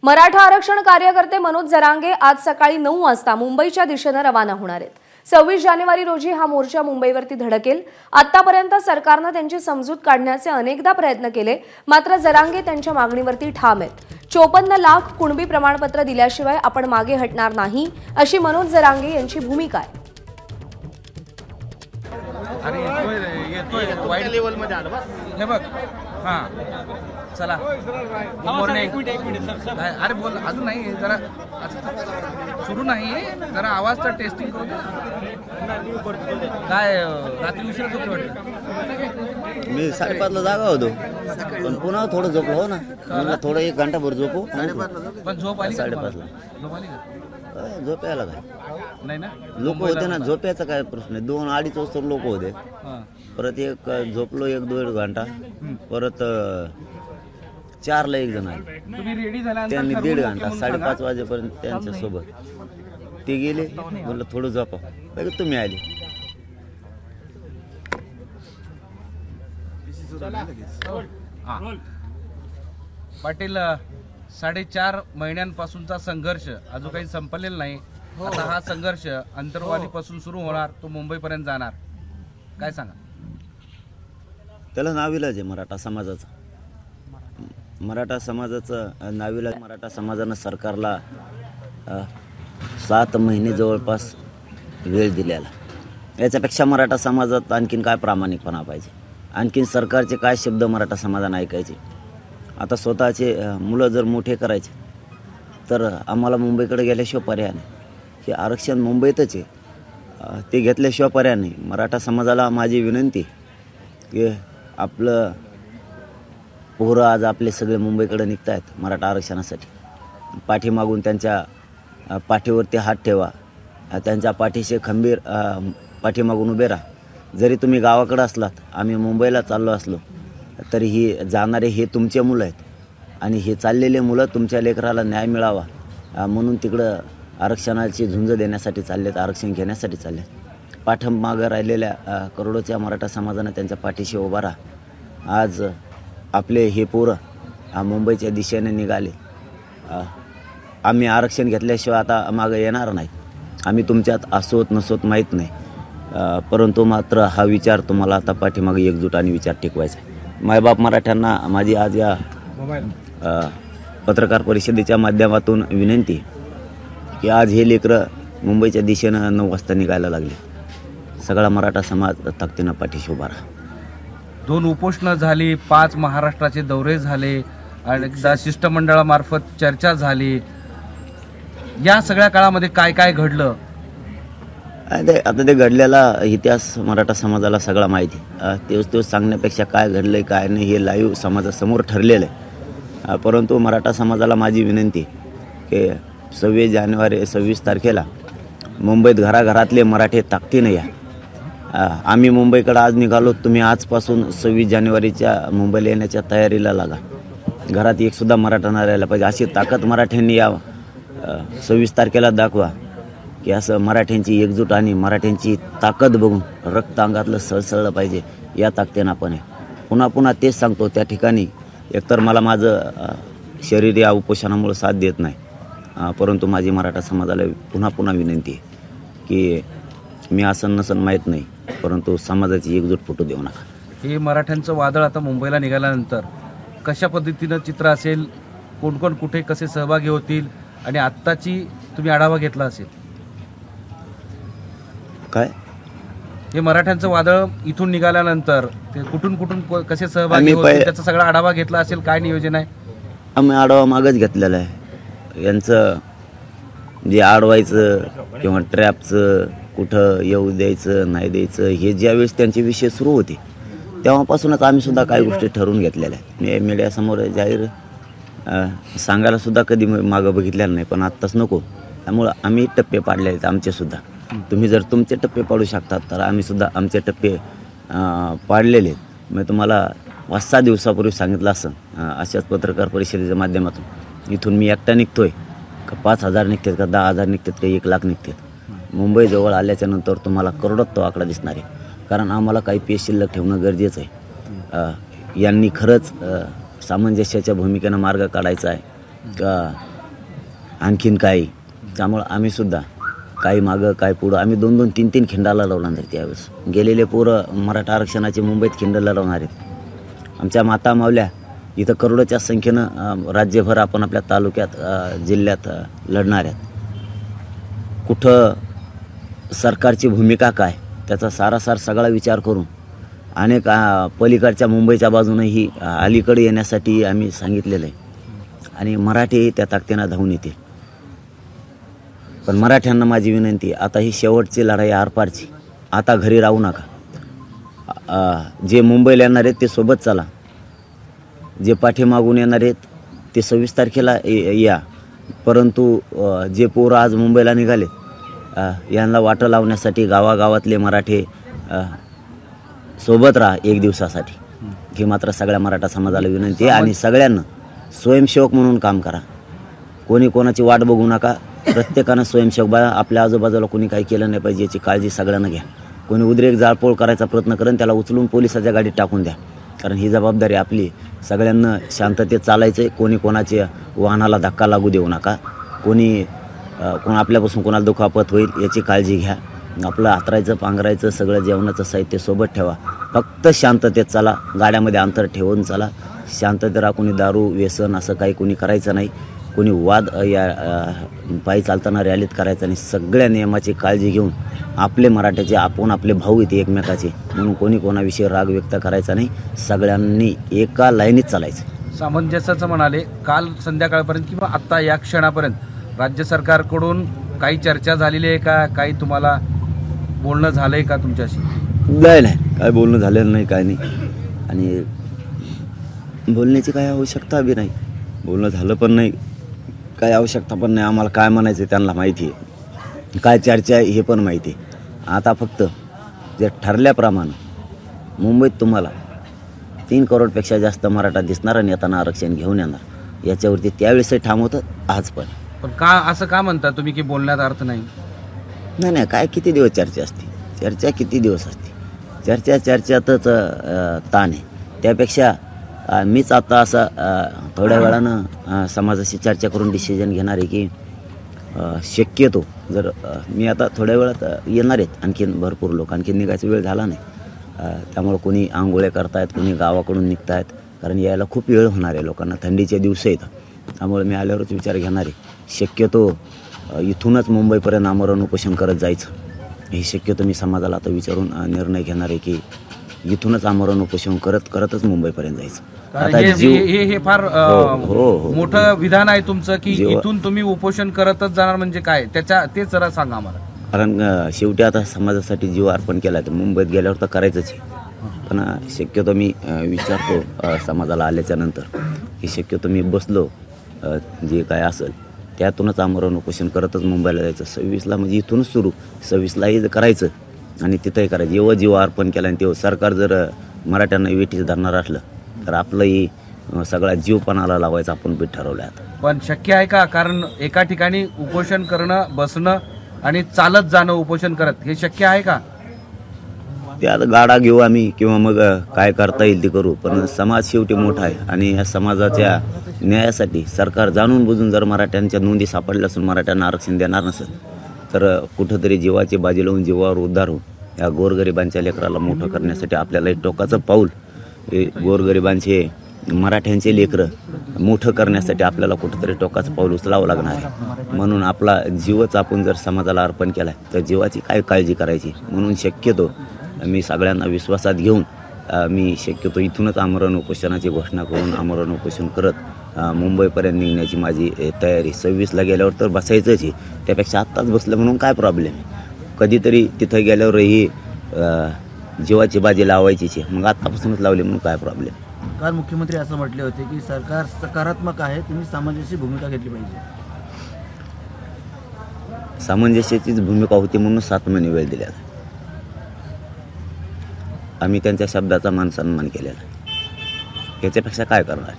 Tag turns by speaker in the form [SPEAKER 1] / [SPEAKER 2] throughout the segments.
[SPEAKER 1] मराठा आरक्षण कार्यकर्ते मनोज जरांगे आज सकाळी 9 वाजता मुंबईच्या दिशेने रवाना होणार आहेत। 26 जानेवारी रोजी हा मोर्चा मुंबईवरती धडकेल। आतापर्यंत सरकारने त्यांची समजूत काढण्याचे अनेकदा प्रयत्न केले, मात्र जरांगे त्यांच्या मागणीवरती ठाम आहेत। 54 लाख कुणबी प्रमाणपत्र दिल्याशिवाय आपण मागे हटणार नाही, अशी मनोज जरांगे यांची भूमिका आहे।
[SPEAKER 2] अरे येतोय वाईड लेवल मध्ये आलं बस हे बघ। हां चला गुड मॉर्निंग। अरे बोल अजून नाही जरा सुरू नाही जरा आवाज तर टेस्टिंग करू दे। काय रात्री उशीर झोपलो वाटतं?
[SPEAKER 3] मी 5:30ला जागा होतो पण पुन्हा थोडं झोपलो हो ना, मला थोडं 1 घंटाभर झोपू।
[SPEAKER 2] पण झोप आली?
[SPEAKER 3] 5:30ला
[SPEAKER 2] झोप आली का?
[SPEAKER 3] झोप यायला काय
[SPEAKER 2] नाही ना,
[SPEAKER 3] लोक होते ना, झोप्याचा काय प्रश्न आहे। 2-2.5 वाजता लोक होते, परत एक झोपलो 1-2 घंटा, परत 4ला एक जण आले,
[SPEAKER 2] तुम्ही रेडी झाला
[SPEAKER 3] त्यांनी 1.5 घंटा 5:30 वाजेपर्यंत त्यांच्या सोबत ते गेले। म्हणलं थोडं झोपा, लगेच तुम्ही आले।
[SPEAKER 2] पाटील 4.5 महिन्यांपासूनचा संघर्ष अजून काही संपलेला नाही। आता हा संघर्ष अंतरवालीपासून सुरू होणार, तो मुंबईपर्यंत जाणार, काय सांगा?
[SPEAKER 3] त्याला नाविलाज आहे मराठा समाजाचा। मराठा समाजाचं नाविलाज। मराठा समाजानं सरकारला 7 महिने जवळपास वेळ दिलेला। याच्यापेक्षा मराठा समाजात आणखीन काय प्रामाणिकपणा पाहिजे? आणखीन सरकारचे काय शब्द मराठा समाजानं ऐकायचे? आता स्वतःचे मुलं जर मोठे करायचे तर आम्हाला मुंबईकडे गेल्याशिवाय पर्याय नाही। हे आरक्षण मुंबईतच आहे, ते घेतल्याशिवाय पर्याय नाही। मराठा समाजाला माझी विनंती की आपलं पोरं आज आपले सगळे मुंबईकडे निघत आहेत मराठा आरक्षणासाठी। पाठीमागून त्यांच्या पाठीवरती हात ठेवा, त्यांच्या पाठीशी खंबीर पाठीमागून उभे राहा। जरी तुम्ही गावाकडे असलात, आम्ही मुंबईला चाललो असलो तरी ही जाणारे हे तुमचे मुलं आहेत आणि हे चाललेले मुलं तुमच्या लेकराला न्याय मिळावा म्हणून तिकडं आरक्षणाची झुंज देण्यासाठी चाललेत, आरक्षण घेण्यासाठी चाललेत। पाठीमागं राहिलेल्या करोडोच्या मराठा समाजानं त्यांच्या पाठीशी उभा राहा। आज आपले हे पोरं मुंबईच्या दिशेने निघाले। आम्ही आरक्षण घेतल्याशिवाय आता मागं येणार नाही। आम्ही तुमच्यात असोत नसोत माहीत नाही, परंतु मात्र हा विचार तुम्हाला आता पाठीमागे एकजूट आणि विचार टिकवायचा आहे। मायबाप मराठ्यांना माझी आज या पत्रकार परिषदेच्या माध्यमातून विनंती की आज हे लेकरं मुंबईच्या दिशेनं 9 वाजता निघायला लागले। सगळा मराठा समाज ताकदीनं पाठीशी उभा राहा।
[SPEAKER 2] 2 उपोषणं झाली, 5 महाराष्ट्राचे दौरे झाले, अनेकदा शिष्टमंडळामार्फत चर्चा झाली। या सगळ्या काळामध्ये काय काय घडलं?
[SPEAKER 3] आता ते घडलेला इतिहास मराठा समाजाला सगळा माहिती आहे। तेच सांगण्यापेक्षा काय घडलंय काय नाही हे लाईव्ह समाजासमोर ठरलेलं आहे। परंतु मराठा समाजाला माझी विनंती की 26 तारखेला मुंबईत घराघरातले मराठे ताकदीनं या। आम्ही मुंबईकडे आज निघालो, तुम्ही आजपासून 26 जानेवारीच्या मुंबईला येण्याच्या तयारीला लागा। घरात एकसुद्धा मराठा नाही राहिला पाहिजे, अशी ताकद मराठ्यांनी या 26 तारखेला दाखवा की असं मराठ्यांची एकजूट आणि मराठ्यांची ताकद बघून रक्त अंगातलं सळसळलं पाहिजे। या ताकदीनं आपण पुन्हा पुन्हा तेच सांगतो। त्या ठिकाणी एकतर मला माझं शरीर या उपोषणामुळे साथ देत नाही, परंतु माझी मराठा समाजाला पुन्हा पुन्हा विनंती आहे की मी असं नसन माहीत नाही, परंतु समाजाची एकजूट फुटू देऊ नका।
[SPEAKER 2] हे मराठ्यांचं वादळ आता मुंबईला निघाल्यानंतर कशा पद्धतीनं चित्र असेल, कोण कोण कुठे कसे सहभागी होतील, आणि आत्ताची तुम्ही आढावा घेतला असेल
[SPEAKER 3] काय?
[SPEAKER 2] हे मराठ्यांचं वादळ इथून निघाल्यानंतर ते कुठून कुठून कसे सहभागी होतील त्याचा सगळा आढावा घेतला असेल, काय नियोजन आहे?
[SPEAKER 3] आम्ही आढावा मागच घेतलेला आहे। यांचं जे अडवायचं किंवा ट्रॅपचं, कुठं येऊ द्यायचं नाही द्यायचं, हे ज्यावेळेस त्यांचे विषय सुरू होते तेव्हापासूनच आम्ही सुद्धा काही गोष्टी ठरवून घेतलेल्या आहेत। मी मीडियासमोर जाहीर सांगायला सुद्धा कधी मागं बघितलेलं नाही, पण आत्ताच नको। त्यामुळं आम्ही टप्पे पाडले आहेत आमचेसुद्धा। तुम्ही जर तुमचे टप्पे पाडू शकतात तर आम्ही सुद्धा आमचे टप्पे पाडलेले आहेत। मी तुम्हाला 5-6 दिवसापूर्वी सांगितलं असं अशाच पत्रकार परिषदेच्या माध्यमातून। इथून मी एकटा निघतोय का 5,000 निघतात का 10,000 निघतात का 1,00,000 निघतात? मुंबईजवळ आल्याच्या नंतर तुम्हाला करोडोत तो आकडा दिसणार आहे, कारण आम्हाला काही पेश शिल्लक ठेवणं गरजेचं आहे। यांनी खरंच सामंजस्याच्या भूमिकेनं मार्ग काढायचा आहे का आणखीन काही. त्यामुळं आम्ही सुद्धा काही मागं काय पुढं आम्ही 2-2, 3-3 खिंडाला लावणार आहेत त्यावेळेस. गेलेले पोरं मराठा आरक्षणाचे मुंबईत खिंडाला लावणार आहेत. आमच्या माता मावल्या इथं करोडोच्या संख्येनं राज्यभर आपण आपल्या तालुक्यात जिल्ह्यात लढणार आहेत. कुठं सरकारची भूमिका काय त्याचा सारासार सगळा विचार करून अनेक पलीकडच्या मुंबईच्या बाजूनही अलीकडे येण्यासाठी आम्ही सांगितलेलं आहे. आणि मराठी त्या ताकदीनं धावून येतील. पण मराठ्यांना माझी विनंती, आता ही शेवटची लढाई आरपारची. आता घरी राहू नका. जे मुंबईला येणार आहेत ते सोबत चला. जे पाठीमागून येणार आहेत ते 26 तारखेला या. परंतु जे पोरं आज मुंबईला निघाले यांना वाटं लावण्यासाठी गावागावातले मराठे सोबत राहा एक दिवसासाठी. ही मात्र सगळ्या मराठा समाजाला विनंती आहे. आणि सगळ्यांना स्वयंसेवक म्हणून काम करा. कोणी कोणाची वाट बघू नका. प्रत्येकानं स्वयंसेवक बघा. आपल्या आजूबाजूला कोणी काही केलं नाही पाहिजे याची काळजी सगळ्यांना घ्या. कोणी उद्रेक जाळपोळ करायचा प्रयत्न करेन त्याला उचलून पोलिसाच्या गाडीत टाकून द्या. कारण ही जबाबदारी आपली. सगळ्यांना शांततेत चालायचं आहे. कोणी कोणाच्या वाहनाला धक्का लागू देऊ नका. कोणी आपल्यापासून कोणाला दुखापत होईल याची काळजी घ्या. आपलं हातरायचं पांघरायचं सगळं जेवणाचं साहित्य सोबत ठेवा. फक्त शांततेत चला. गाड्यामध्ये अंतर ठेवून चला. शांततेत राहा. कोणी दारू व्यसन असं काही कोणी करायचं नाही. कोणी वाद या पायी चालताना रॅलीत करायचं नाही. सगळ्या नियमाची काळजी घेऊन आपले मराठ्याचे आपण आपले भाऊ येते एकमेकाचे म्हणून कोणी कोणाविषयी राग व्यक्त करायचा नाही. सगळ्यांनी एका लाईनीत चालायचं.
[SPEAKER 2] सामंजस्याचं म्हणाले. काल संध्याकाळपर्यंत किंवा आत्ता या क्षणापर्यंत राज्य सरकारकडून काही चर्चा झालेली आहे का? काही तुम्हाला बोलणं झालंय का तुमच्याशी?
[SPEAKER 3] नाही, काय बोलणं झालेलं नाही, काय नाही. आणि बोलण्याची काय आवश्यकता बी नाही. बोलणं झालं पण नाही, काय आवश्यकता पण नाही. आम्हाला काय म्हणायचं त्यांना माहिती आहे. काय चर्चा आहे हे पण माहिती आहे. आता फक्त जे ठरल्याप्रमाणे मुंबईत तुम्हाला 3 करोडपेक्षा जास्त मराठा दिसणार आणि येताना आरक्षण घेऊन येणार याच्यावरती त्यावेळेसही ठाम होतं. आज पण
[SPEAKER 2] का असं का म्हणता तुम्ही की बोलण्यात अर्थ नाही?
[SPEAKER 3] नाही, काय किती दिवस चर्चा असते? चर्चा किती दिवस असते? चर्चेतच ताण आहे. त्यापेक्षा मीच आता असं थोड्या वेळानं समाजाशी चर्चा करून डिसिजन घेणार आहे की शक्यतो जर मी आता थोड्या वेळात येणार आहेत आणखीन भरपूर लोक. आणखीन निघायचा वेळ झाला नाही. त्यामुळं कोणी आंघोळे करतायत, कोणी गावाकडून निघत आहेत. कारण यायला खूप वेळ होणार आहे लोकांना. थंडीचे दिवस आहेत. त्यामुळे मी आल्यावरच विचार घेणार आहे. शक्यतो इथूनच मुंबईपर्यंत आमरण उपोषण करत जायचं. हे शक्यतो मी समाजाला आता विचारून निर्णय घेणार आहे की इथूनच आमरण उपोषण करतच मुंबईपर्यंत जायचं.
[SPEAKER 2] आता हे फार मोठं विधान आहे तुमचं की इथून तुम्ही उपोषण करतच जाणार म्हणजे काय? ते जरा सांगा आम्हाला.
[SPEAKER 3] कारण शेवटी आता समाजासाठी जीव अर्पण केला तर मुंबईत गेल्यावर तर करायचंच आहे. पण शक्यतो मी विचारतो समाजाला आल्याच्या नंतर की शक्यतो मी बसलो जे काय असेल त्यातूनच आमरण उपोषण करतच मुंबईला जायचं. 26ला म्हणजे इथूनच सुरू. 26लाही करायचं आणि तिथंही करायचं. जेव्हा जीव अर्पण केला आणि तेव्हा सरकार जर मराठ्यांना वेठीस धरणार असलं तर आपलंही सगळा जीवपणाला लावायचं आपण बीट ठरवलं आता.
[SPEAKER 2] पण शक्य आहे का? कारण एका ठिकाणी उपोषण करणं, बसणं आणि चालत जाणं उपोषण करत हे शक्य आहे का?
[SPEAKER 3] ते आता गाडा घेऊ आम्ही किंवा मग काय करता येईल ते करू. पण समाज शेवटी मोठा आहे आणि या समाजाच्या न्यायासाठी सरकार जाणून बुजून जर मराठ्यांच्या नोंदी सापडल्या असून मराठ्यांना आरक्षण देणार नसेल तर कुठंतरी जीवाची बाजी लावून जीवावर उद्धार होऊन या गोरगरिबांच्या लेकराला मोठं करण्यासाठी आपल्याला एक टोकाचं पाऊल गोरगरिबांचे मराठ्यांचे लेकरं मोठं करण्यासाठी आपल्याला कुठंतरी टोकाचं पाऊल उचलावं लागणार आहे. म्हणून आपला जीवच आपण जर समाजाला अर्पण केला तर जीवाची काय काळजी करायची. म्हणून शक्यतो मी सगळ्यांना विश्वासात घेऊन मी शक्यतो इथूनच आमरण उपोषणाची घोषणा करून आमरण उपोषण करत मुंबईपर्यंत निघण्याची माझी तयारी. 26ला गेल्यावर तर बसायचंच आहे. त्यापेक्षा आत्ताच बसलं म्हणून काय प्रॉब्लेम आहे? कधीतरी तिथं गेल्यावरही जीवाची बाजी लावायचीच आहे. मग आत्तापासूनच लावली म्हणून काय प्रॉब्लेम?
[SPEAKER 4] काल मुख्यमंत्री असं म्हटले होते की सरकार सकारात्मक आहे, तुम्ही सामंजस्य भूमिका घेतली पाहिजे.
[SPEAKER 3] सामंजस्याचीच भूमिका होती म्हणून 7 महिने वेळ दिला. आम्ही त्यांच्या शब्दाचा मान सन्मान केलेला. याच्यापेक्षा काय करणार?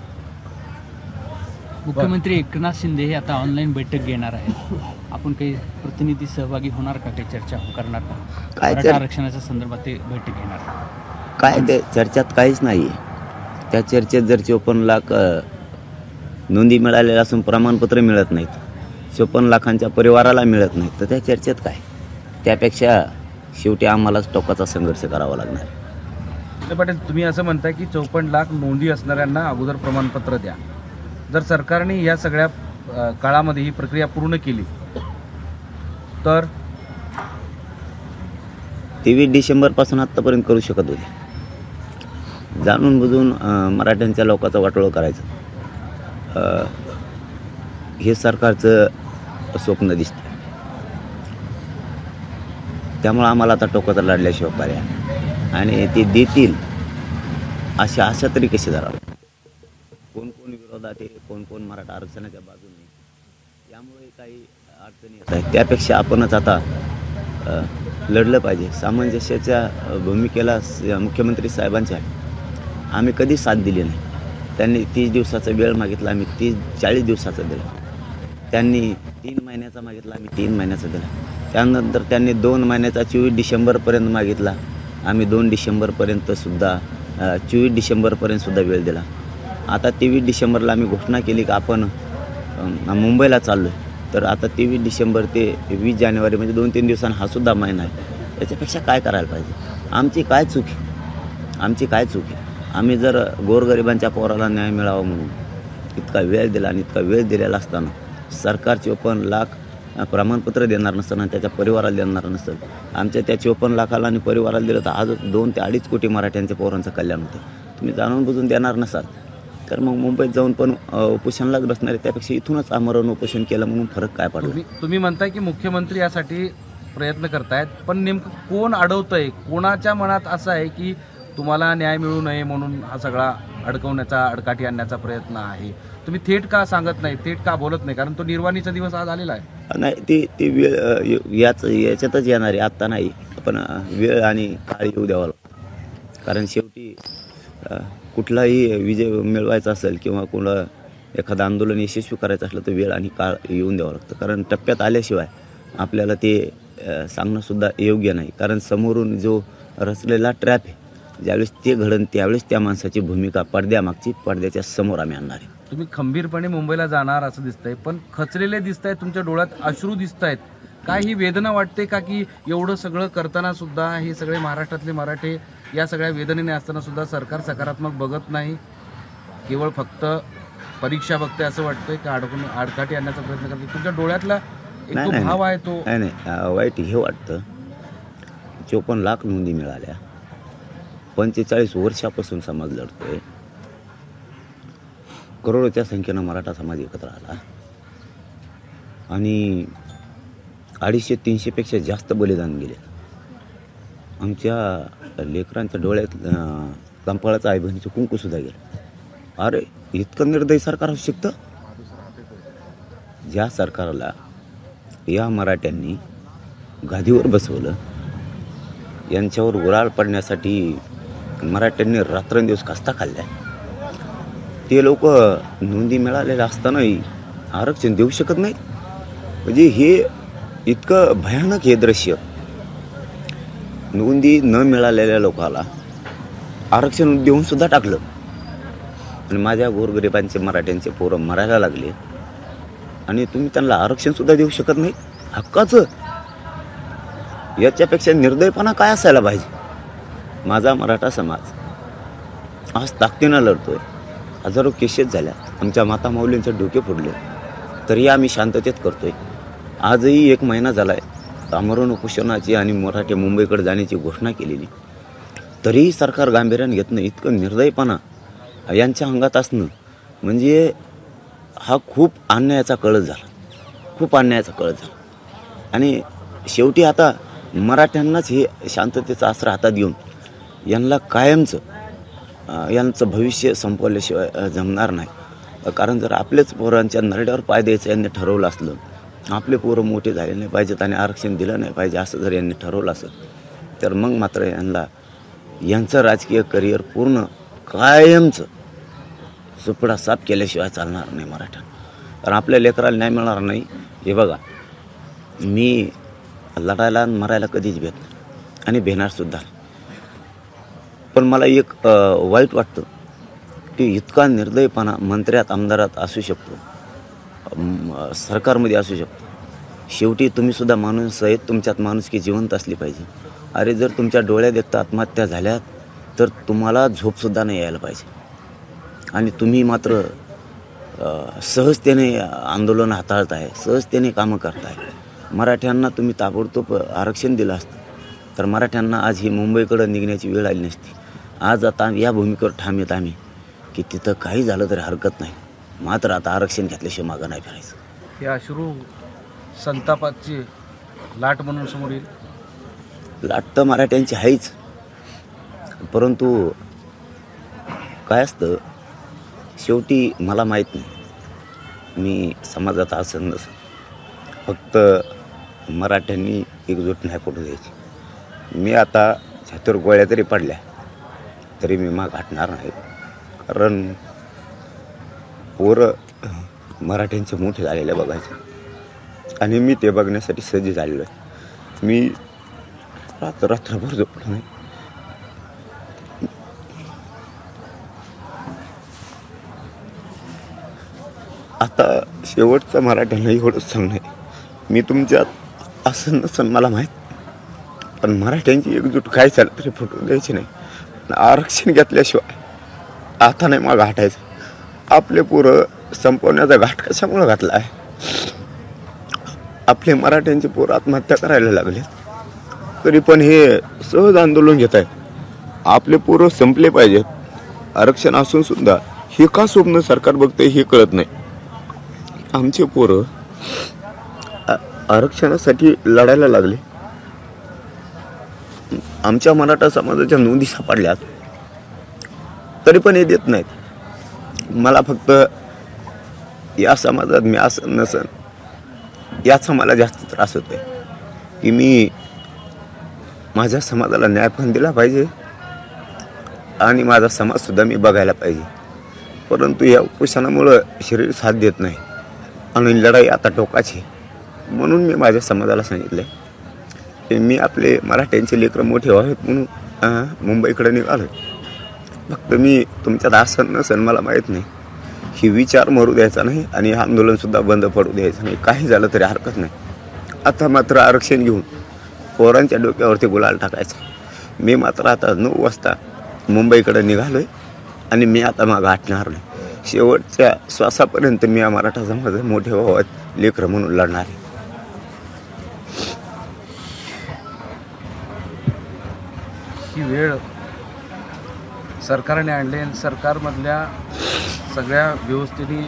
[SPEAKER 5] मुख्यमंत्री एकनाथ शिंदे हे आता ऑनलाईन बैठक घेणार आहेत. आपण काही प्रतिनिधी सहभागी होणार का? काही चर्चा करणार का?
[SPEAKER 3] काय
[SPEAKER 5] आरक्षणाच्या संदर्भात ते बैठक घेणार
[SPEAKER 3] काय? ते चर्चेत काहीच नाही. त्या चर्चेत जर 54 लाख नोंदी मिळालेल्या असून प्रमाणपत्र मिळत नाहीत, 54 लाखांच्या परिवाराला मिळत नाही तर त्या चर्चेत काय? त्यापेक्षा शेवटी आम्हालाच टोकाचा संघर्ष करावा लागणार.
[SPEAKER 2] तर पाटील, तुम्ही असं म्हणताय की 54 लाख नोंदी असणाऱ्यांना अगोदर प्रमाणपत्र द्या. जर सरकारने या सगळ्या काळामध्ये ही प्रक्रिया पूर्ण केली तर
[SPEAKER 3] 23 डिसेंबरपासून आत्तापर्यंत करू शकत होते. जाणून बुजून मराठ्यांच्या लोकांचं वाटोळं करायचं हे सरकारचं स्वप्न दिसतं. त्यामुळं आम्हाला आता टोकाचा लढल्याशिवाय पर्याय नाही. आणि ते देतील अशी आशा तरी कशी धरावी? कोण कोण विरोधात आहे, कोण कोण मराठा आरक्षणाच्या बाजूने, यामुळे काही अडचणी येत आहेत. त्यापेक्षा आपणच आता लढलं पाहिजे. सामंजस्याच्या भूमिकेला मुख्यमंत्री साहेबांच्या आम्ही कधी साथ दिली नाही. त्यांनी 30 दिवसाचा वेळ मागितला, आम्ही 40 दिवसाचा दिला. त्यांनी 3 महिन्याचा मागितला, आम्ही 3 महिन्याचा दिला. त्यानंतर त्यांनी 2 महिन्याचा 24 डिसेंबरपर्यंत मागितला, आम्ही 2 डिसेंबरपर्यंतसुद्धा 24 डिसेंबरपर्यंतसुद्धा वेळ दिला. आता 23 डिसेंबरला आम्ही घोषणा केली की आपण मुंबईला चाललो आहे. तर आता 23 डिसेंबर ते 20 जानेवारी म्हणजे 2-3 दिवसांनी हा सुद्धा महिना आहे. याच्यापेक्षा काय करायला पाहिजे? आमची काय चूक आहे? आमची काय चूक आहे? आम्ही जर गोरगरिबांच्या पोराला न्याय मिळावा म्हणून इतका वेळ दिला आणि इतका वेळ दिलेला असताना सरकार 54 लाख प्रमाणपत्र देणार नसताना आणि त्याच्या परिवाराला देणार नसेल, आमच्या त्या 54 लाखाला आणि परिवाराला दिलं तर आज 2 ते 2.5 कोटी मराठ्यांच्या पोरांचं कल्याण होतं. तुम्ही जाणून बुजून देणार नसाल तर मग मुंबईत जाऊन पण उपोषणालाच बसणार आहे. त्यापेक्षा इथूनच आमरण उपोषण केलं म्हणून फरक काय पडला?
[SPEAKER 2] तुम्ही म्हणताय की मुख्यमंत्री यासाठी प्रयत्न करतायत, पण नेमकं कोण अडवतंय? कोणाच्या मनात असं आहे की तुम्हाला न्याय मिळू नये म्हणून हा सगळा अडकवण्याचा, अडकाठी आणण्याचा प्रयत्न आहे? तुम्ही थेट का सांगत नाही, थेट का बोलत नाही? कारण तो निर्वाणीचा दिवस आज आलेला आहे.
[SPEAKER 3] नाही, ती वेळ याच्यातच येणार आहे, आत्ता नाही. पण वेळ आणि काळ येऊ द्यावा लागतो. कारण शेवटी कुठलाही विजय मिळवायचा असेल किंवा कोणा एखादं आंदोलन यशस्वी करायचं असलं तर वेळ आणि काळ येऊन द्यावं लागतं. कारण टप्प्यात आल्याशिवाय आपल्याला ते सांगणंसुद्धा योग्य नाही. कारण समोरून जो रचलेला ट्रॅप आहे, ज्यावेळेस ते घडन त्यावेळेस त्या माणसाची भूमिका पडद्यामागची पडद्याच्या समोर आम्ही आणणार आहे.
[SPEAKER 2] तुम्ही खंबीरपणे मुंबईला जाणार असं दिसतंय, पण खचलेले दिसत आहेत, तुमच्या डोळ्यात अश्रू दिसत आहेत. काय ही वेदना वाटते का की एवढं सगळं करताना सुद्धा हे सगळे महाराष्ट्रातले मराठे या सगळ्या वेदनेने असताना सुद्धा सरकार सकारात्मक बघत नाही, केवळ फक्त परीक्षा बघते असं वाटतंय का आडकाठी आणण्याचा प्रयत्न करते? तुमच्या डोळ्यातला एक तो भाव आहे तो.
[SPEAKER 3] नाही, वाईट हे वाटतं. 54 लाख नोंदी मिळाल्या, 45 वर्षापासून समाज लढतोय, करोडोच्या संख्येनं मराठा समाज एकत्र आला आणि 250-300 पेक्षा जास्त बलिदान गेले. आमच्या लेकरांच्या डोळ्यात कंपाळाचं आई बहिणीचं कुंकूसुद्धा गेलं. अरे इतकं निर्दयी सरकार असू शकतं? ज्या सरकारला या मराठ्यांनी गादीवर बसवलं, यांच्यावर उराळ पडण्यासाठी मराठ्यांनी रात्रंदिवस कास्ता खाल्ल्या, ते लोक नोंदी मिळालेल्या असतानाही आरक्षण देऊ शकत नाही. म्हणजे हे इतकं भयानक हे दृश्य. नोंदी न मिळालेल्या लोकाला आरक्षण देऊन सुद्धा टाकलं आणि माझ्या गोरगरिबांचे मराठ्यांचे पोरं मरायला लागले आणि तुम्ही त्यांना आरक्षण सुद्धा देऊ शकत नाही हक्काचं. याच्यापेक्षा निर्दयपणा काय असायला पाहिजे? माझा मराठा समाज आज ताकदीनं लढतोय. हजारो केसेस झाल्या, आमच्या माता माऊलींचे डोके फोडले, तरी आम्ही शांततेत करतोय. आजही 1 महिना झाला आहे आमरण उपोषणाची आणि मराठे मुंबईकडे जाण्याची घोषणा केलेली, तरीही सरकार गांभीर्याने घेत नाही. इतकं निर्दयपणा यांच्या अंगात असणं म्हणजे हा खूप अन्यायाचा कळस झाला, खूप अन्यायाचा कळस झाला. आणि शेवटी आता मराठ्यांनाच हे शांततेचा आसरा हातात घेऊन यांना कायमचं यांचं भविष्य संपवल्याशिवाय जमणार नाही. कारण जर आपलेच पोरांच्या नरड्यावर पाय द्यायचं यांनी ठरवलं असलं, आपले पोरं मोठे झाले नाही पाहिजेत आणि आरक्षण दिलं नाही पाहिजे असं जर यांनी ठरवलं असेल, तर मग मात्र यांचं राजकीय करिअर पूर्ण कायमचं सुपडा साफ केल्याशिवाय चालणार नाही मराठा. कारण आपल्या लेकराला न्याय मिळणार नाही. हे बघा, मी लढायला आणि मरायला कधीच भेट नाही आणि भेटणारसुद्धा. पण मला एक वाईट वाटतं की इतका निर्दयपणा मंत्र्यात आमदारात असू शकतो सरकारमध्ये असू शकतो. शेवटी तुम्हीसुद्धा माणूस आहेत, तुमच्यात माणुसकी जिवंत असली पाहिजे. अरे जर तुमच्या डोळ्यात एकदा आत्महत्या झाल्यात तर तुम्हाला झोपसुद्धा नाही यायला पाहिजे. आणि तुम्ही मात्र सहजतेने आंदोलन हाताळताय, सहजतेने कामं करताय. मराठ्यांना तुम्ही ताबडतोब आरक्षण दिलं असतं तर मराठ्यांना आज ही मुंबईकडं निघण्याची वेळ आली नसती. आज आता या भूमिकेवर ठाम येत आम्ही की तिथं काही झालं तरी हरकत नाही, मात्र आता आरक्षण घेतल्याशिवाय मागं नाही फिरायचं.
[SPEAKER 2] हे अश्रू संतापाची लाट म्हणून समोर येईल.
[SPEAKER 3] लाट तर मराठ्यांची आहेच, परंतु काय असतं शेवटी मला माहीत नाही, मी समाजात असं नसं, फक्त मराठ्यांनी एकजूट नाही पडू द्यायची. मी आता छातीवर गोळ्या जरी पडल्या तरी मी माग हटणार नाही. कारण पोरं मराठ्यांचे मोठे झालेले बघायचे आणि मी ते बघण्यासाठी सज्ज झालेलो आहे. मी रात्रभर झोपलो नाही. आता शेवटचं मराठ्यांना एवढंच सांगणं आहे, मी तुमच्यात असं नसन मला माहीत, पण मराठ्यांची एकजूट काय झालं तरी फुटून द्यायची नाही. आरक्षण घेतल्याशिवाय आता नाही मागं हटायचं. आपले पोरं संपवण्याचा घाट कशामुळे घातला आहे? आपले मराठ्यांचे पोरं आत्महत्या करायला लागले तरी पण हे सहज आंदोलन घेत आहेत. आपले पोरं संपले पाहिजेत. आरक्षण असून सुद्धा हे का स्वप्न सरकार बघते हे कळत नाही. आमचे पोरं आरक्षणासाठी लढायला लागले. आमच्या मराठा समाजाच्या नोंदी सापडल्यात तरी पण हे देत नाहीत. मला फक्त या समाजात मी असं नसन याचा मला जास्त त्रास होतोय की मी माझ्या समाजाला न्याय पण दिला पाहिजे आणि माझा समाजसुद्धा मी बघायला पाहिजे. परंतु या उपोषणामुळं शरीर साथ देत नाही आणि लढाई आता टोकाची. म्हणून मी माझ्या समाजाला सांगितलं की मी आपले मराठ्यांचे लेकरं मोठे व्हावेत म्हणून मुंबईकडे निघालो. फक्त मी तुमच्यात असं नसन मला माहीत नाही, ही विचार मरू द्यायचा नाही आणि हे आंदोलनसुद्धा बंद पडू द्यायचं नाही. काही झालं तरी हरकत नाही. आता मात्र आरक्षण घेऊन पोरांच्या डोक्यावरती गुलाल टाकायचा. मी मात्र आता 9 वाजता मुंबईकडे निघालो आहे आणि मी आता मागं हटणार नाही. शेवटच्या श्वासापर्यंत मी या मराठा समाज मोठे व्हावं लेकरं म्हणून लढणार आहे.
[SPEAKER 2] ही वेळ सरकारने आणली आणि सरकारमधल्या सगळ्या व्यवस्थेने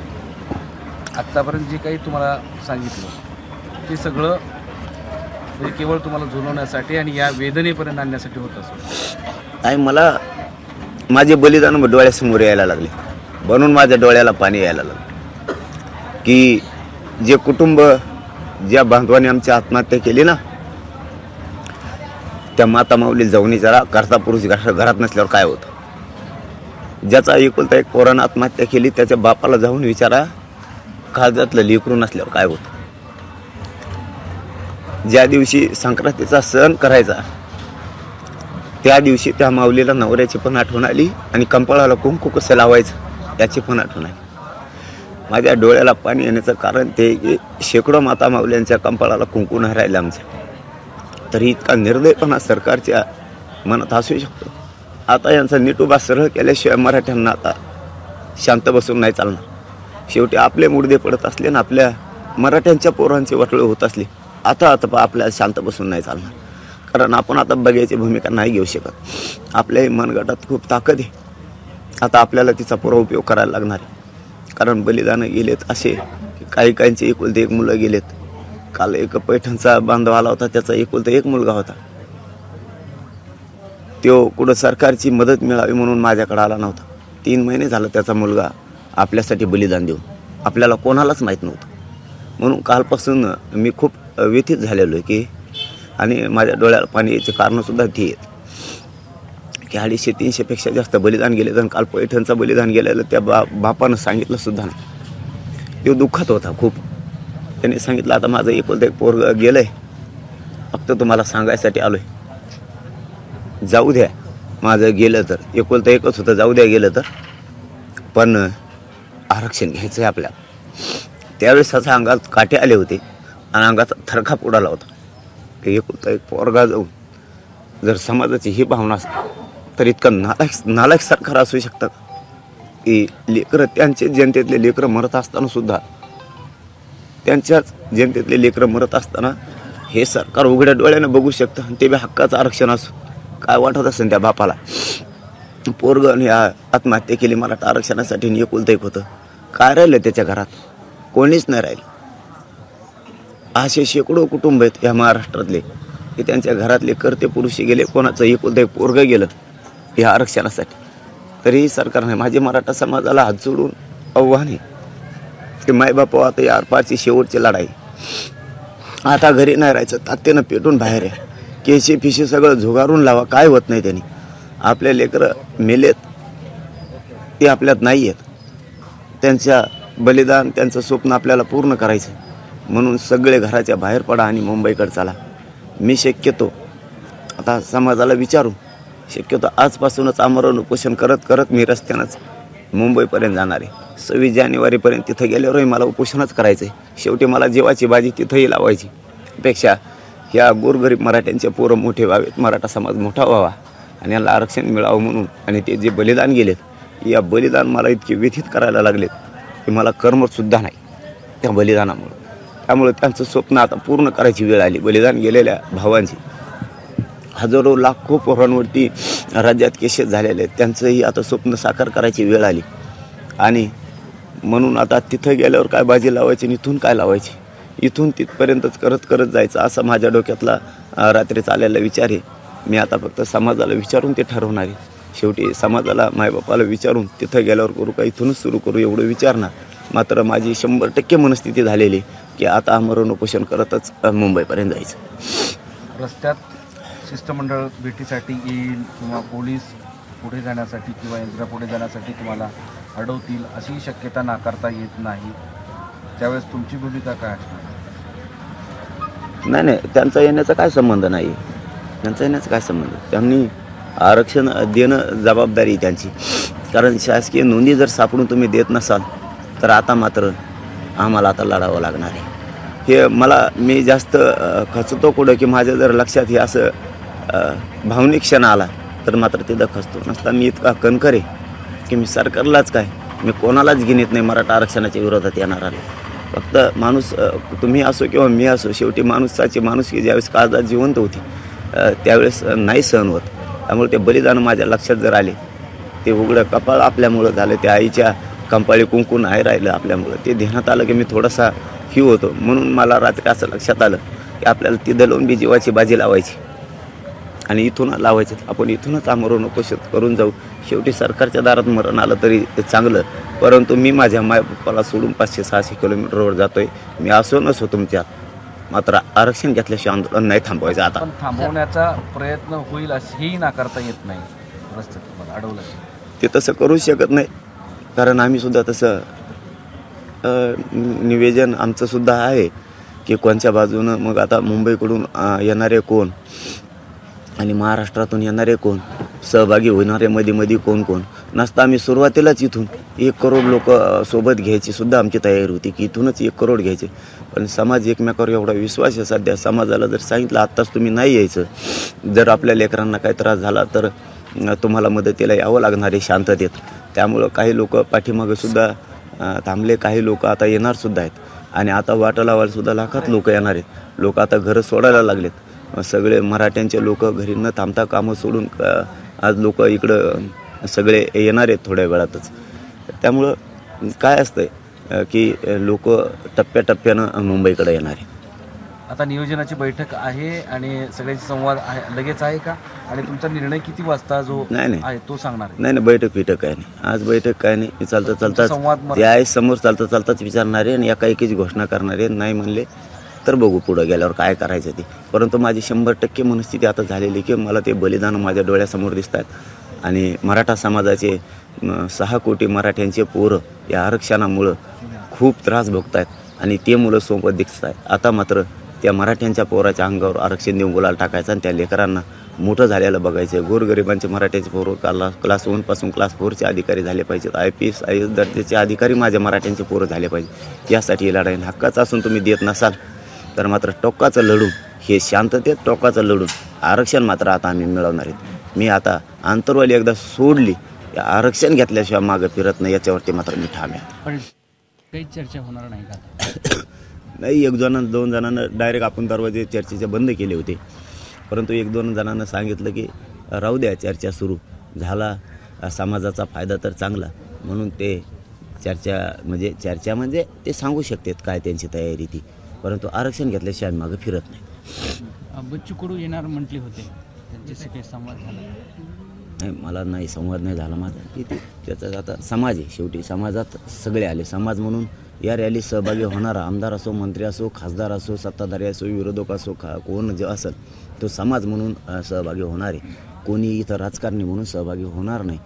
[SPEAKER 2] आत्तापर्यंत जे काही तुम्हाला सांगितलं ते सगळं हे केवळ तुम्हाला झुलवण्यासाठी आणि या वेदनेपर्यंत आणण्यासाठी होत असं.
[SPEAKER 3] आणि मला माझे बलिदान डोळ्यासमोर यायला लागले, म्हणून माझ्या डोळ्याला पाणी यायला लागलं की जे कुटुंब ज्या बांधवाने आमची आत्महत्या केली ना, त्या माता माऊली जाऊन विचारा करता पुरुष घरात नसल्यावर काय होतं. ज्याचा एकुलता एक पोरानं आत्महत्या केली त्याच्या बापाला जाऊन विचारा काळजातलं लेकरू नसल्यावर काय होतं. ज्या दिवशी संक्रांतीचा सण करायचा त्या दिवशी त्या माऊलीला नवऱ्याची पण आठवण आली आणि कंपाळाला कुंकू कसं लावायचं याची पण आठवण आली. माझ्या डोळ्याला पाणी येण्याचं कारण ते की शेकडो माता माऊल्यांच्या कंपाळाला कुंकू नाही राहिलं आमच्या. तरी इतका निर्दयपणा सरकारच्या मनात असू शकतो. आता यांचा नीटोबा सरळ केल्याशिवाय मराठ्यांना आता शांत बसून नाही चालणार. शेवटी आपले मुडदे पडत असले ना, आपल्या मराठ्यांच्या पोरांचे वाटोळे होत असले, आता आपल्याला शांत बसून नाही चालणार. कारण आपण आता बघायची भूमिका नाही घेऊ शकत. आपल्याही मनगटात खूप ताकद आहे. आता आपल्याला तिचा पुरा उपयोग करायला लागणार आहे. कारण बलिदानं गेलेत असे की काहींचे एकुलते एक मुलं गेलेत. काल एक पैठणचा बांधव आला होता, त्याचा एकुलता एक मुलगा होता. तो कुठं सरकारची मदत मिळावी म्हणून माझ्याकडे आला नव्हता. 3 महिने झालं त्याचा मुलगा आपल्यासाठी बलिदान देऊन. आपल्याला कोणालाच माहीत नव्हतं. म्हणून कालपासून मी खूप व्यथित झालेलो आहे की आणि माझ्या डोळ्याला पाणी याचे कारणंसुद्धा ती आहेत की 250-300पेक्षा जास्त बलिदान गेले. आणि काल पैठणचं बलिदान गेलेलं त्या बापानं सांगितलं सुद्धा नाही. तो दुःखात होता खूप. त्याने सांगितलं आता माझं एकुलता एक पोरग गेलं आहे, फक्त तुम्हाला सांगायसाठी आलो आहे. जाऊ द्या, माझं गेलं तर एकुलता एकच होतं, जाऊ द्या गेलं तर, पण आरक्षण घ्यायचं आहे आपल्याला. त्यावेळेस असं अंगात काटे आले होते आणि अंगाचा थरकाप उडाला होता की एकुलता एक पोरगा जाऊन जर समाजाची ही भावना असेल तर इतकं नालायक सरकार असू शकतं की लेकरं त्यांचे जनतेतले लेकरं मरत असताना सुद्धा त्यांच्याच जनतेतले लेकरं मरत असताना हे सरकार उघड्या डोळ्याने बघू शकतं आणि ते बी हक्काचं आरक्षण असो. काय वाटत असेल त्या बापाला. पोरगण या आत्महत्या केली मराठा आरक्षणासाठी आणि एकुलतं एक होतं. काय राहिलं त्याच्या घरात? कोणीच नाही राहिलं. असे शेकडो कुटुंब आहेत या महाराष्ट्रातले की त्यांच्या घरातले कर्ते पुरुषी गेले, कोणाचं एकुलतं एक पोरगं गेलं या आरक्षणासाठी. तरीही सरकारने माझे मराठा समाजाला हात जोडून आव्हान आहे की मायबापा आता या आरपारची शेवटची लढाई, आता घरी नाही राहायचं, तात्यानं पेटून बाहेर आहे. केशी फिशी सगळं झुगारून लावा, काय होत नाही त्यांनी. आपले लेकरं मेलेत ते आपल्यात नाही आहेत. त्यांच्या बलिदान, त्यांचं स्वप्न आपल्याला पूर्ण करायचं. म्हणून सगळे घराच्या बाहेर पडा आणि मुंबईकडे चला. मी शक्यतो आता समाजाला विचारू, शक्यतो आजपासूनच आमरण उपोषण करत करत मी रस्त्यानंच मुंबईपर्यंत जाणार आहे. 26 जानेवारीपर्यंत तिथं गेल्यावरही मला उपोषणच करायचं आहे. शेवटी मला जीवाची बाजी तिथंही लावायची. पेक्षा ह्या गोरगरीब मराठ्यांचे पोरं मोठे व्हावेत, मराठा समाज मोठा व्हावा आणि याला आरक्षण मिळावं म्हणून. आणि ते जे बलिदान गेलेत, या बलिदान मला इतके व्यथित करायला लागलेत की मला कर्मसुद्धा नाही त्या बलिदानामुळं. त्यामुळे त्यांचं स्वप्न आता पूर्ण करायची वेळ आली. बलिदान गेलेल्या भावांची हजारो लाखो पोरांवरती राज्यात केसेस झालेले आहेत, त्यांचंही आता स्वप्न साकार करायची वेळ आली. आणि म्हणून आता तिथं गेल्यावर काय बाजी लावायची आणि इथून काय लावायची, इथून तिथपर्यंतच करत करत जायचं असा माझ्या डोक्यातला रात्री चाललेला विचार आहे. मी आता फक्त समाजाला विचारून ते ठरवणार आहे. शेवटी समाजाला मायबापाला विचारून तिथं गेल्यावर करू का इथूनच सुरू करू एवढं विचारणार. मात्र माझी 100% मनस्थिती झालेली की आता आमरण उपोषण करतच मुंबईपर्यंत जायचं.
[SPEAKER 2] रस्त्यात शिष्टमंडळ भेटीसाठी येईल किंवा पोलीस पुढे जाण्यासाठी किंवा यंत्रणा पुढे जाण्यासाठी तुम्हाला अडवतील अशी शक्यता नाकारता येत नाही. त्यावेळेस तुमची भूमिका काय असणार?
[SPEAKER 3] नाही, त्यांचा येण्याचा काय संबंध नाही. त्यांचा येण्याचा काय संबंध. त्यांनी आरक्षण देणं जबाबदारी आहे त्यांची. कारण शासकीय नोंदी जर सापडून तुम्ही देत नसाल तर आता मात्र आम्हाला आता लढावं लागणार आहे. हे मी जास्त खचतो कुठं की माझ्या जर लक्षात हे असं भावनिक क्षण आला तर मात्र तिथं खचतो. नसता मी इतका कणकर आहे की मी सरकारलाच काय, मी कोणालाच घेण्यात नाही मराठा आरक्षणाच्या विरोधात येणार. फक्त माणूस तुम्ही असो किंवा मी असो, शेवटी माणुसकी ज्यावेळेस काळजात जिवंत होती त्यावेळेस नाही सहन होत. त्यामुळे ते बलिदान माझ्या लक्षात जर आले, ते उघडं कपाळ आपल्यामुळं झालं, त्या आईच्या कंपाळी कुंकू नाही राहिलं आपल्यामुळं, ते ध्यानात आलं की मी थोडासा होतो. म्हणून मला रात्री असं लक्षात आलं की आपल्याला तिथं लावून बी जीवाची बाजी लावायची आणि इथून लावायचं. आपण इथूनच आमरण उपोषण करून जाऊ. शेवटी सरकारच्या दारात मरण आलं तरी ते चांगलं, परंतु मी माझ्या मायबापाला सोडून 500-600 किलोमीटरवर जातोय. मी असो नसो तुमच्यात, मात्र आरक्षण घेतल्याशिवाय आंदोलन नाही थांबवायचं. आता
[SPEAKER 2] पण थांबवण्याचा प्रयत्न होईल असेही नाकारता येत नाही. रस्त्यात तुम्हाला अडवलं
[SPEAKER 3] ते तसं करूच शकत नाही. कारण आम्ही सुद्धा तसं निवेदन आमचं सुद्धा आहे की कोणत्या बाजूनं. मग आता मुंबईकडून येणारे कोण आणि महाराष्ट्रातून येणारे कोण, सहभागी होणारे मध्ये कोण नसता. आम्ही सुरुवातीलाच इथून 1 करोड लोक सोबत घ्यायची सुद्धा आमची तयारी होती की इथूनच 1 करोड घ्यायचे. पण समाज एकमेकावर एवढा विश्वास आहे सध्या. समाजाला जर सांगितलं आत्ताच तुम्ही नाही यायचं, जर आपल्या लेकरांना काही त्रास झाला तर तुम्हाला मदतीला यावं लागणार आहे शांततेत. त्यामुळं काही लोक पाठीमागं सुद्धा थांबले, काही लोक आता येणार सुद्धा आहेत. आणि आता वाटा लावायला सुद्धा लाखात लोक येणार आहेत. लोक आता घरं सोडायला लागलेत. सगळे मराठ्यांचे लोक घरी न थांबता कामं सोडून आज लोक इकडं सगळे येणार आहेत थोड्या वेळातच. त्यामुळं काय असतंय की लोक टप्प्याटप्प्यानं मुंबईकडे येणार आहे.
[SPEAKER 2] आता नियोजनाची बैठक आहे आणि सगळ्यांचे संवाद आहे लगेच आहे का? आणि तुमचा निर्णय किती वाजता जो आहे तो सांगणार आहे?
[SPEAKER 3] नाही, बैठक काय नाही. आज बैठक काय नाही. मी चालताच ते आहे समोर चालताच विचारणार आहे आणि एकाएकीच घोषणा करणार आहे. नाही म्हणले तर बघू पुढं गेल्यावर काय करायचं ते. परंतु माझी 100% मनस्थिती आता झालेली की मला ते बलिदान माझ्या डोळ्यासमोर दिसत आहेत. आणि मराठा समाजाचे 6 कोटी मराठ्यांचे पोरं या आरक्षणामुळं खूप त्रास भोगत आहेत आणि ते मुलं सोबत दिसत आहेत. आता मात्र त्या मराठ्यांच्या पोराच्या अंगावर आरक्षण देऊन गुलाल टाकायचं आणि त्या लेकरांना मोठं झालेलं बघायचं आहे. गोरगरिबांचे मराठ्याचे पोरं क्लास 1 पासून क्लास 4चे अधिकारी झाले पाहिजेत. IPS IAS दर्जाचे अधिकारी माझ्या मराठ्यांचे पोरं झाले पाहिजे. यासाठी ही लढाई हक्काचं असून तुम्ही देत नसाल तर मात्र टोकाचं लढून, हे शांततेत टोकाचं लढून आरक्षण मात्र आता आम्ही मिळवणार आहेत. मी आता आंतरवाली एकदा सोडली, आरक्षण घेतल्याशिवाय मागं फिरत नाही, याच्यावरती मात्र मी ठाम आहे.
[SPEAKER 5] पण काही चर्चा होणार नाही का?
[SPEAKER 3] नाही, 1-2 जणांना डायरेक्ट आपण दरवाजे चर्चेचे बंद केले होते, परंतु 1-2 जणांना सांगितलं की राहू द्या, चर्चा सुरू झाला, समाजाचा फायदा तर चांगला, म्हणून ते चर्चा म्हणजे ते सांगू शकतात काय त्यांची तयारी ती, परंतु आरक्षण घेतल्याशिवाय मागं फिरत नाही.
[SPEAKER 5] बच्चू कडू येणार म्हटले होते, त्यांच्याशी काही संवाद झाला?
[SPEAKER 3] नाही, मला नाही संवाद नाही झाला माझा. की ते त्याचा आता समाज आहे, शेवटी समाजात सगळे आले. समाज म्हणून या रॅलीत सहभागी होणारा आमदार असो, मंत्री असो, खासदार असो, सत्ताधारी असो, विरोधक असो, कोण जे असेल तो समाज म्हणून सहभागी होणार आहे. कोणी इथं राजकारणी म्हणून सहभागी होणार नाही,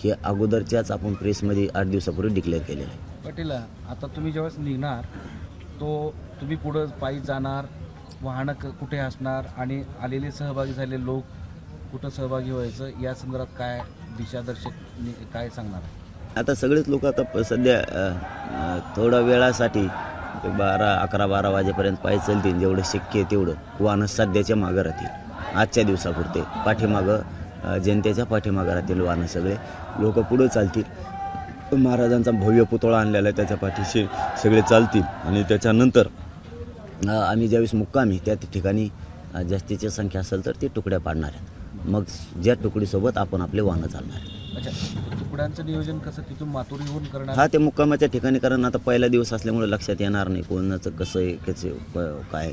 [SPEAKER 3] हे अगोदरच्याच आपण प्रेसमध्ये 8 दिवसापूर्वी डिक्लेअर केलेलं आहे.
[SPEAKER 2] पाटील, आता तुम्ही जेव्हा निघणार तो तुम्ही पुढं पायी जाणार, वाहनं कुठे असणार आणि आलेले सहभागी झालेले लोक कुठं सहभागी व्हायचं, या संदर्भात काय दिशादर्शक काय सांगणार?
[SPEAKER 3] आता सगळेच लोक आता सध्या थोड्या वेळासाठी 11-12 वाजेपर्यंत पायी चालतील, जेवढं शक्य आहे तेवढं. वाहनं सध्याच्या मागं राहतील, आजच्या दिवसापुरते पाठीमागं, जनतेच्या पाठीमागं राहतील वाहनं. सगळे लोक पुढं चालतील. महाराजांचा भव्य पुतळा आणलेला आहे, त्याच्या पाठीशी सगळे चालतील आणि त्याच्यानंतर आम्ही ज्यावेळेस मुक्कामी त्या ठिकाणी जास्तीची संख्या असेल तर ते तुकड्या पाडणार आहेत. मग ज्या तुकडीसोबत आपण आपले वाहनं चालणार आहेत.
[SPEAKER 2] अच्छा, तुकड्यांचं नियोजन कसं तिथून मातुरी येऊन करणार?
[SPEAKER 3] हा, ते मुक्कामाच्या ठिकाणी, कारण आता पहिला दिवस असल्यामुळे लक्षात येणार नाही कोणाचं कसं आहे, काय.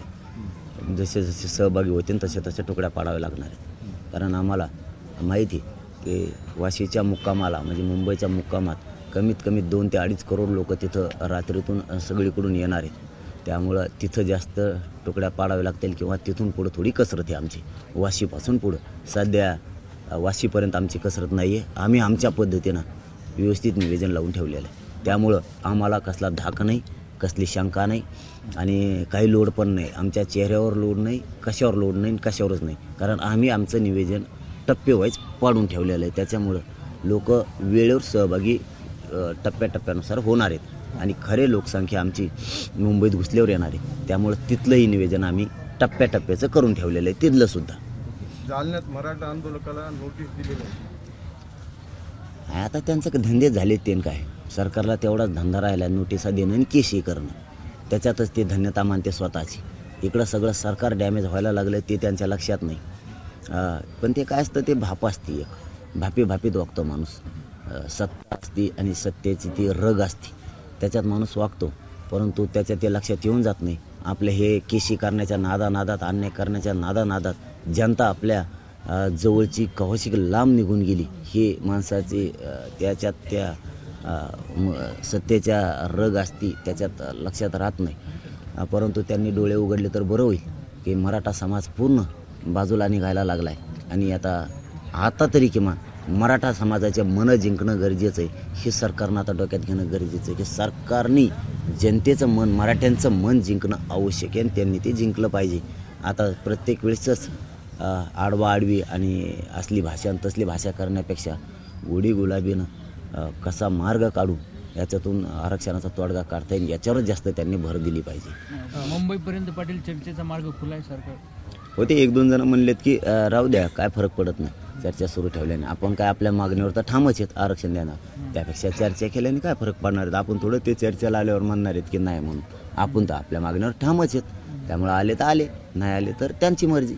[SPEAKER 3] जसे जसे सहभागी होतील तसे तुकड्या पाडाव्या लागणार आहेत. कारण आम्हाला माहिती आहे की वाशीच्या मुक्कामाला म्हणजे मुंबईच्या मुक्कामात कमीत कमी 2 ते 2.5 करोड लोक तिथं रात्रीतून सगळीकडून येणार आहेत. त्यामुळं तिथं जास्त तुकड्या पाडाव्या लागतील किंवा तिथून पुढं थोडी कसरत आहे आमची. वाशीपासून पुढं सध्या वाशीपर्यंत आमची कसरत नाही आहे. आम्ही आमच्या पद्धतीनं व्यवस्थित नियोजन लावून ठेवलेलं आहे. त्यामुळं आम्हाला कसला धाक नाही, कसली शंका नाही आणि काही लोड पण नाही. आमच्या चेहऱ्यावर लोड नाही, कशावर लोड नाही, कशावरच नाही. कारण आम्ही आमचं नियोजन टप्पेवाईज पाडून ठेवलेलं आहे. त्याच्यामुळं लोक वेळेवर सहभागी टप्प्याटप्प्यानुसार होणार आहेत आणि खरे लोकसंख्या आमची मुंबईत घुसल्यावर येणार आहे. त्यामुळं तिथलंही नियोजन आम्ही टप्प्याटप्प्याचं करून ठेवलेलं आहे, तिथलं सुद्धा.
[SPEAKER 6] जालन्यात मराठा आंदोलकाला नोटीस दिलेली आहे.
[SPEAKER 3] आता त्यांचं धंदे झाले ते काय, सरकारला तेवढाच धंदा राहिला नोटिसा देणं आणि केशी करणं. त्याच्यातच ते धन्यता मानते स्वतःची. इकडं सगळं सरकार डॅमेज व्हायला लागलं ते त्यांच्या लक्षात नाही. पण ते काय असतं, ते भाप असते, एक भापीत वागतो माणूस. सत्ता असती आणि सत्तेची ती रग असते, त्याच्यात माणूस वागतो, परंतु त्याच्या ते लक्षात येऊन जात नाही. आपले हे केशी करण्याच्या नादानादात, अन्याय करण्याच्या नादानादात जनता आपल्या जवळची कवाशी लांब निघून गेली, हे माणसाची त्याच्यात त्या सत्तेच्या रग असती, त्याच्यात लक्षात राहत नाही. परंतु त्यांनी डोळे उघडले तर बरं होईल की मराठा समाज पूर्ण बाजूला निघायला लागला आहे आणि आता तरी किमान मराठा समाजाचे मनं जिंकणं गरजेचं आहे. हे सरकारनं आता डोक्यात घेणं गरजेचं आहे की सरकारने जनतेचं मन, मराठ्यांचं मन जिंकणं आवश्यक आहे आणि त्यांनी ते जिंकलं पाहिजे. आता प्रत्येक वेळेसच आडवी आणि असली भाषा आणि तसली भाषा करण्यापेक्षा गोडी गुलाबीनं कसा मार्ग काढू, याच्यातून आरक्षणाचा तोडगा काढता येईल, याच्यावरच जास्त त्यांनी भर दिली पाहिजे.
[SPEAKER 5] मुंबईपर्यंत पाटील चर्चेचा मार्ग खुला आहे सरकार?
[SPEAKER 3] होते 1-2 जण म्हणलेत की राहू द्या, काय फरक पडत नाही चर्चा सुरू ठेवल्याने. आपण काय आपल्या मागणीवर तर ठामच आहेत आरक्षण देणार, त्यापेक्षा चर्चा केल्याने काय फरक पडणार आहेत. आपण थोडं ते चर्चेला आल्यावर म्हणणार आहेत की नाही म्हणून. आपण तर आपल्या मागणीवर ठामच आहेत. त्यामुळे आले तर आले, नाही आले तर त्यांची मर्जी.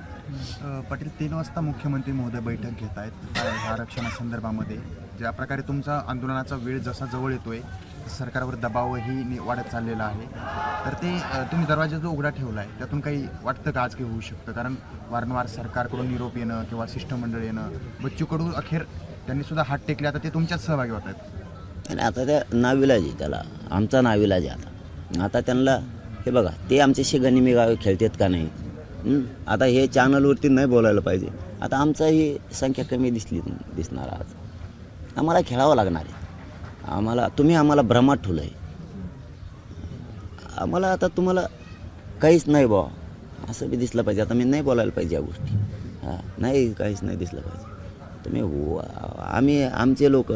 [SPEAKER 7] पाटील, 3 वाजता मुख्यमंत्री महोदय बैठक घेत आहेत आरक्षणासंदर्भामध्ये. ज्या प्रकारे तुमचा आंदोलनाचा वेळ जसा जवळ येतोय, सरकारवर दबावही वाढत चाललेला आहे, तर ते तुम्ही दरवाजा जो उघडा ठेवला आहे त्यातून काही वाटतं का आज काही होऊ शकतं? कारण वारंवार सरकारकडून निरोप येणं किंवा शिष्टमंडळ येणं, बच्चू कडू अखेर त्यांनी सुद्धा हात टेकले, आता ते तुमच्याच सहभागी होत आहेत.
[SPEAKER 3] आणि आता त्या नाविलाज आहे, त्याला आमचा नाविलाज आहे. आता त्यांना हे बघा, ते आमचे शेगानी मी गावे खेळतात का नाही. आता हे चॅनलवरती नाही बोलायला पाहिजे. आता आमचाही संख्या कमी दिसणार आज. आम्हाला खेळावं लागणार आहे. तुम्ही आम्हाला भ्रमात ठेवलं आहे. आम्हाला आता तुम्हाला काहीच नाही बुवा असं बी दिसलं पाहिजे. आता मी नाही बोलायला पाहिजे या गोष्टी. नाही काहीच नाही दिसलं पाहिजे. तुम्ही आम्ही आमचे लोक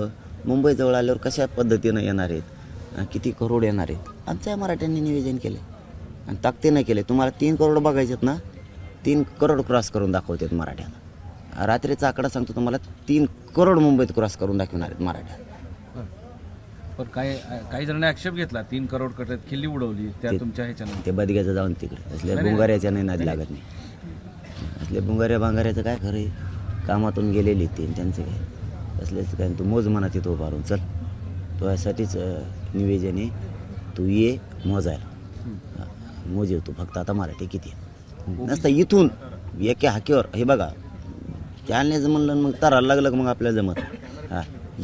[SPEAKER 3] मुंबईजवळ आल्यावर कशा पद्धतीनं येणार आहेत, किती करोड येणार आहेत, आमच्या मराठ्यांनी नियोजन केले आणि ताकदीनं केले. तुम्हाला 3 करोड बघायचेत ना, 3 करोड क्रॉस करून दाखवतात मराठ्यांना. रात्रीचा आकडा सांगतो तुम्हाला, 3 करोड मुंबईत क्रॉस करून दाखवणार आहेत मराठ्या.
[SPEAKER 2] पण काही जणांनी आक्षेप घेतला 3 करोड कटत खिल्ली उडवली त्या तुमच्या ह्याच्यानं.
[SPEAKER 3] ते बदग्याचं जाऊन तिकडे असल्या बुंगाऱ्याच्या नाही नाद लागत नाही. असले बुंगाऱ्या बांगाऱ्याचं काय खरं आहे, कामातून गेलेली ते त्यांचं काय असलेच काय. तू मोज म्हणा तिथं उभारून चल, तो यासाठीच निवेदन आहे. तू ये मोजायला, मोज तू फक्त. आता मराठी किती नसतं इथून एके हाकेवर. हे बघा जालन्याचं म्हणलं मग तराला लागलं मग आपल्याला जमत.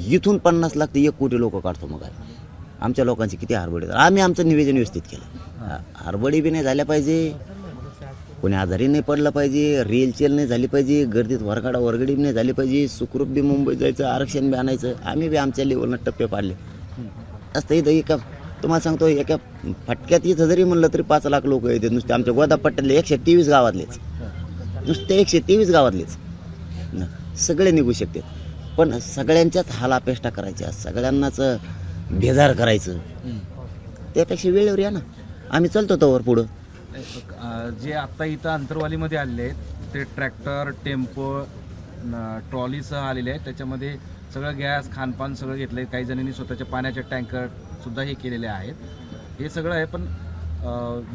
[SPEAKER 3] इथून 50 लाख ते 1 कोटी लोक काढतो. मग आमच्या लोकांची किती हरबडी. आम्ही आमचं निवेदन व्यवस्थित केलं. हरबडी बी नाही झाल्या पाहिजे, कोणी आजारी नाही पडलं पाहिजे, रेलचेल नाही झाली पाहिजे, गर्दीत वरगाडा वरगडी नाही झाली पाहिजे, सुखरूप बी मुंबईत जायचं, आरक्षण बी आणायचं. आम्ही बी आमच्या लेवलनं टप्पे पाडले असतं. इथं एका तुम्हाला सांगतो, एका फटक्यात इथं जरी म्हणलं तरी 5 लाख लोक येतात नुसते आमच्या गोदापट्ट्यातले. 123 गावातलेच, नुसते 123 गावातलेच सगळे निघू शकतात. पण सगळ्यांच्याच हालापेष्टा करायच्या, सगळ्यांनाच बेजार करायचं, त्यापेक्षा वेळेवर या ना. आम्ही चालतो तोवर पुढं.
[SPEAKER 2] जे आत्ता इथं अंतरवालीमध्ये आलेले आहेत ते ट्रॅक्टर, टेम्पो, ट्रॉलीसह आलेले आहेत. त्याच्यामध्ये सगळं गॅस, खानपान सगळं घेतलं आहे. काही जणांनी स्वतःच्या पाण्याचे टँकरसुद्धा हे केलेले आहेत. हे सगळं आहे. पण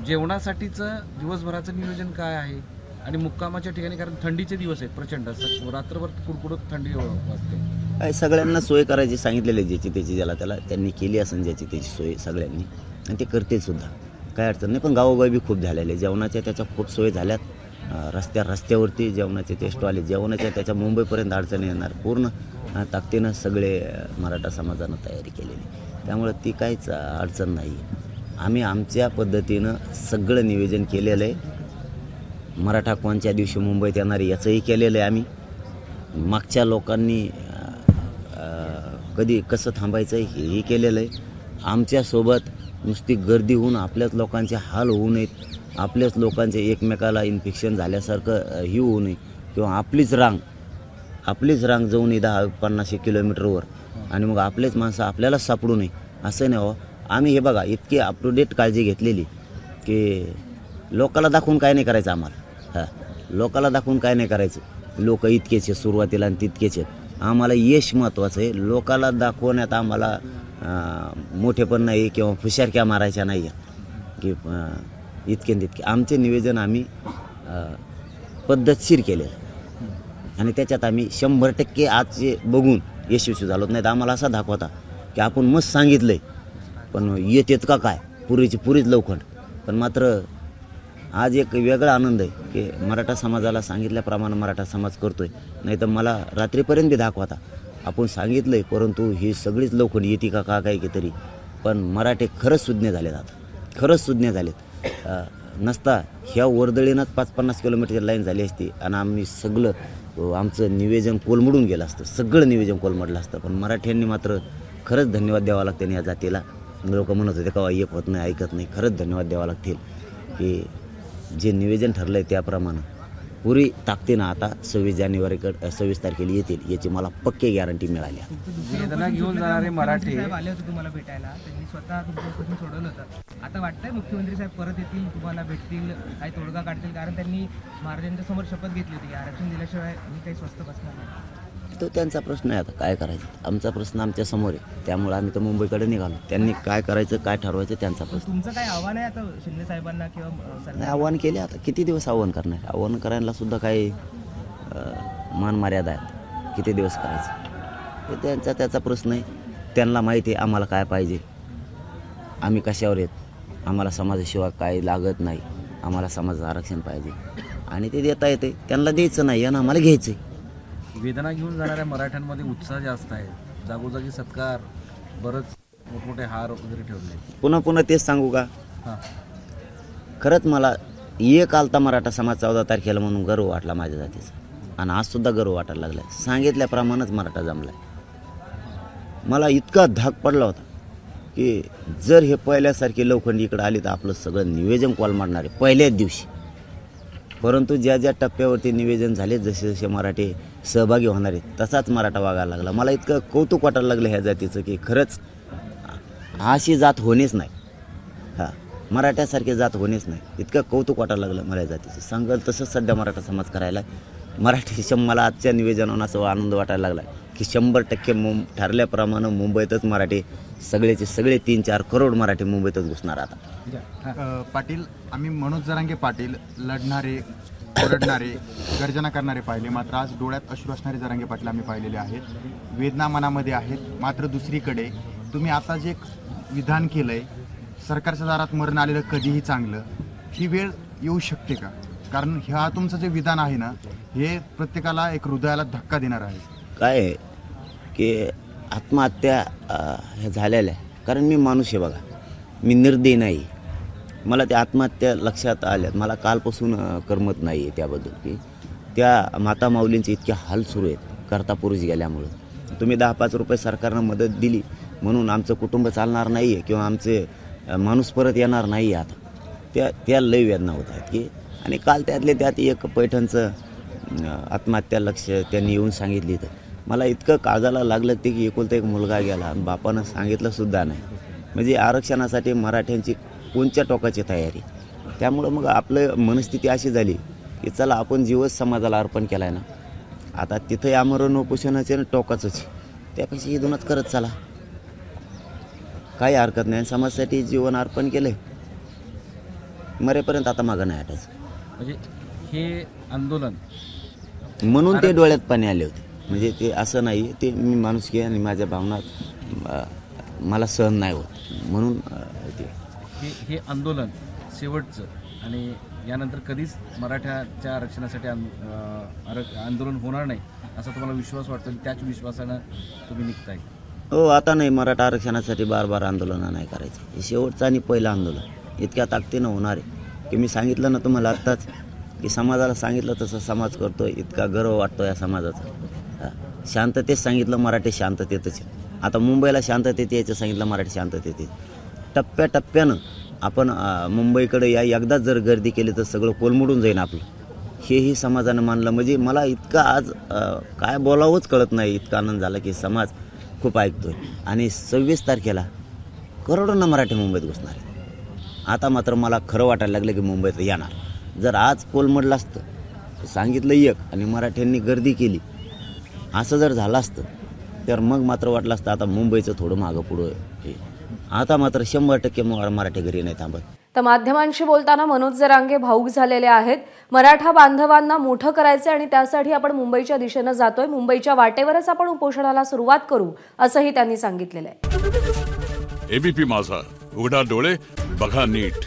[SPEAKER 2] जेवणासाठीचं दिवसभराचं नियोजन काय आहे आणि मुक्कामाच्या ठिकाणी, कारण थंडीचे दिवस आहेत प्रचंड, रात्रभर कुडकुडत थंडी वाजते.
[SPEAKER 3] काय सगळ्यांना सोय करायची सांगितलेली, ज्याची त्याची ज्याला त्याला त्यांनी केली असेल ज्याची त्याची सोय सगळ्यांनी, आणि ते करतील सुद्धा, काय अडचण नाही. पण गावोगावी बी खूप झालेले जेवणाच्या, त्याच्या खूप सोय झाल्यात. रस्त्यावरती जेवणाचे ते स्टॉल आहेत जेवणाच्या, त्याच्या मुंबईपर्यंत अडचणी येणार. पूर्ण ताकदीनं सगळे मराठा समाजानं तयारी केलेली, त्यामुळं ती काहीच अडचण नाही. आम्ही आमच्या पद्धतीनं सगळं नियोजन केलेलं आहे. मराठा कोणत्या दिवशी मुंबईत येणार याचंही केलेलं आहे आम्ही. मागच्या लोकांनी कधी कसं थांबायचं हेही केलेलं आहे. आमच्यासोबत नुसती गर्दी होऊन आपल्याच लोकांचे हाल होऊ नयेत, आपल्याच लोकांचे एकमेकाला इन्फेक्शन झाल्यासारखं ही होऊ नये, किंवा आपलीच रांग जाऊन 10-50 किलोमीटरवर आणि मग आपलेच माणसं आपल्यालाच सापडू नये असं नाही हो. आम्ही हे बघा इतकी अप टू डेट काळजी घेतलेली की लोकाला दाखवून काय नाही करायचं आम्हाला. लोकाला दाखवून काय नाही करायचं. लोक इतकेच आहे सुरुवातीला आणि तितकेच आहेत. आम्हाला यश महत्त्वाचं आहे. लोकाला दाखवण्यात आम्हाला मोठेपण नाही किंवा हुशारक्या मारायच्या नाही की इतके तितके. आमचे निवेदन आम्ही पद्धतशीर केले आणि त्याच्यात आम्ही 100% आजचे बघून यशस्वी झालो. नाही तर आम्हाला असा दाखवता की आपण मस्त सांगितलं आहे पण येतेत का काय पुरीची पुरीच लवखंड. पण मात्र आज एक वेगळा आनंद आहे की मराठा समाजाला सांगितल्याप्रमाणे मराठा समाज करतोय. नाही तर मला रात्रीपर्यंत बी दाखवता आपण सांगितलं आहे परंतु ही सगळीच लोखंड येते का काय की तरी. पण मराठे खरंच सुज्ञ झालेत, आता खरंच सुज्ञ झालेत. नसता ह्या वर्दळीनं 5-50 किलोमीटरची लाईन झाली असती आणि आम्ही सगळं आमचं निवेदन कोलमडून गेलं असतं, सगळं निवेदन कोलमडलं असतं. पण मराठ्यांनी मात्र खरंच धन्यवाद द्यावा लागते या जातीला. लोक म्हणत होते का एक होत नाही ऐकत नाही, खरंच धन्यवाद द्यावा लागतील की जे निवेदन ठरलं आहे त्याप्रमाणे पुरी ताकदीनं आता 26 तारखेला येतील याची मला पक्की गॅरंटी मिळाली.
[SPEAKER 2] वेदना घेऊन जाणारे मराठी
[SPEAKER 8] आले होते तुम्हाला भेटायला, त्यांनी स्वतः तुमच्यापासून सोडवलं होतं. आता वाटतंय मुख्यमंत्री साहेब परत येतील, तुम्हाला भेटतील, काही तोडगा काढतील, कारण त्यांनी महाराजांच्या समोर शपथ घेतली होती की आरक्षण दिल्याशिवाय मी काही स्वस्त बसणार नाही.
[SPEAKER 3] तो त्यांचा प्रश्न आहे, आता काय करायचं. आमचा प्रश्न आमच्या समोर आहे, त्यामुळे आम्ही तर मुंबईकडे निघालो. त्यांनी काय करायचं काय ठरवायचं त्यांचा प्रश्न.
[SPEAKER 8] तुमचं काय आव्हान आहे आता शिंदे साहेबांना किंवा
[SPEAKER 3] नाही आव्हान केले, आता किती दिवस आव्हान करणार. आव्हान करायला सुद्धा काही मान मर्यादा आहेत, किती दिवस करायचं ते त्याचा प्रश्न आहे. त्यांना माहिती आहे आम्हाला काय पाहिजे, आम्ही कशावर येत, आम्हाला समाजाशिवाय काय लागत नाही, आम्हाला समाजाचं आरक्षण पाहिजे आणि ते देता येते. त्यांना द्यायचं नाही आणि आम्हाला घ्यायचं आहे.
[SPEAKER 2] वेदना घेऊन जाणाऱ्या मराठ्यांमध्ये उत्साह जास्त आहे. जागोजागी सत्कार, बरंच मोठमोठे हार वगैरे ठेवले.
[SPEAKER 3] पुन्हा तेच सांगू का, खरंच मला एक आलता मराठा समाज 14 तारखेला म्हणून गर्व वाटला माझ्या जातीचा आणि आज सुद्धा गर्व वाटायला लागला. सांगितल्याप्रमाणेच मराठा जमलाय. मला इतका धाक पडला होता की जर हे पहिल्यासारखे लोखंड इकडे आले तर आपलं सगळं नियोजन कोलमडणार आहे पहिल्याच दिवशी. परंतु ज्या ज्या टप्प्यावरती निवेदन झाले, जसे जसे मराठी सहभागी होणार आहेत तसाच मराठा वागायला लागला. मला इतकं कौतुक वाटायला लागलं ह्या जातीचं की खरंच अशी जात होणेच नाही. हां, मराठ्यासारखी जात होणेच नाही. इतकं कौतुक वाटायला लागलं मला जातीचं. सांगाल तसंच सध्या मराठा समाज करायला मराठी. मला आजच्या निवेदनावर असं आनंद वाटायला लागला की 100% ठरल्याप्रमाणे मुंबईतच मराठी सगळेचे सगळे 3-4 करोड मराठी मुंबईतच घुसणार आता.
[SPEAKER 7] पाटील, आम्ही मनोज जरांगे पाटील लढणारे, ओरडणारे, गर्जना करणारे पाहिले, मात्र आज डोळ्यात अश्रू असणारे जरांगे पाटील आम्ही पाहिलेले आहेत. वेदना मनामध्ये आहेत. मात्र दुसरीकडे तुम्ही आता जे विधान केलंय, सरकारच्या दारात मरण आलेलं कधीही चांगलं, ही वेळ येऊ शकते का? कारण ह्या तुमचं जे विधान आहे ना, हे प्रत्येकाला एक हृदयाला धक्का देणार आहे.
[SPEAKER 3] काय आहे की आत्महत्या ह्या झालेल्या आहे. कारण मी माणूस आहे बघा, मी निर्दयी नाही. मला त्या आत्महत्या लक्षात आल्यात. मला कालपासून करमत नाही आहे त्याबद्दल की त्या माता माऊलींचे इतके हाल सुरू आहेत करता पुरुष गेल्यामुळं. तुम्ही 10-5 रुपये सरकारनं मदत दिली म्हणून आमचं कुटुंब चालणार नाही आहे किंवा आमचे माणूस परत येणार नाही आहे. आता त्या लय वेदना होत आहेत की. आणि काल त्यातले त्यात एक पैठणचं आत्महत्या लक्ष त्यांनी येऊन सांगितली. तर मला इतकं काळजाला लागलं ते की एकुलता एक मुलगा गेला आणि बापानं सांगितलंसुद्धा नाही. म्हणजे आरक्षणासाठी मराठ्यांची कोणत्या टोकाची तयारी. त्यामुळं मग आपलं मनस्थिती अशी झाली की चला आपण जीवच समाजाला अर्पण केला आहे ना, आता तिथं आमरण उपोषणाचे ना टोकाचंच, त्यापेक्षा इथूनच करत चला, काही हरकत नाही. समाजासाठी जीवन अर्पण केलं आहे, मरेपर्यंत आता मागं नाही हटायचं.
[SPEAKER 2] म्हणजे हे आंदोलन
[SPEAKER 3] म्हणून ते डोळ्यात पाणी आले होते. म्हणजे ते असं नाही, ते मी माणूस घे आणि माझ्या भावना मला सहन नाही होत म्हणून ते
[SPEAKER 2] हे आंदोलन शेवटचं आणि यानंतर कधीच मराठ्याच्या आरक्षणासाठी आंदोलन होणार नाही असा तुम्हाला विश्वास वाटतो? त्याच विश्वासानं तुम्ही निघताय?
[SPEAKER 3] हो, आता नाही मराठा आरक्षणासाठी बार आंदोलनं नाही करायचं. हे शेवटचं आणि पहिलं आंदोलन इतक्या ताकदीनं होणार आहे की मी सांगितलं ना तुम्हाला आत्ताच की समाजाला सांगितलं तसं समाज करतो. इतका गर्व वाटतो या समाजाचा. शांततेत सांगितलं मराठी शांततेतच. आता मुंबईला शांततेत यायचं सांगितलं मराठी शांततेत. टप्प्याटप्प्यानं आपण मुंबईकडे एकदाच जर गर्दी केली तर सगळं कोलमडून जाईल आपलं, हेही समाजानं मानलं. म्हणजे मला इतका आज काय बोलावंच कळत नाही, इतका आनंद झाला की समाज खूप ऐकतोय. आणि 26 तारखेला करोडोंना मराठी मुंबईत घुसणार आहे. आता मात्र मला खरं वाटायला लागलं की मुंबईत येणार. जर आज कोलमडलं असतं, सांगितलं एक आणि मराठ्यांनी गर्दी केली, असं जर झालं असतं तर मग मात्र वाटलं असतं आता मुंबईचं थोडं मागं पुढं आहे. आता मात्र 100% मराठी घरी नाही थांबत.
[SPEAKER 1] तर माध्यमांशी बोलताना मनोज जरांगे भाऊक झालेले आहेत. मराठा बांधवांना मोठं करायचं आणि त्यासाठी आपण मुंबईच्या दिशेनं जातोय. मुंबईच्या वाटेवरच आपण उपोषणाला सुरुवात करू असंही त्यांनी सांगितलेलं आहे.
[SPEAKER 9] एबीपी माझा, उघडा डोळे बघा नीट.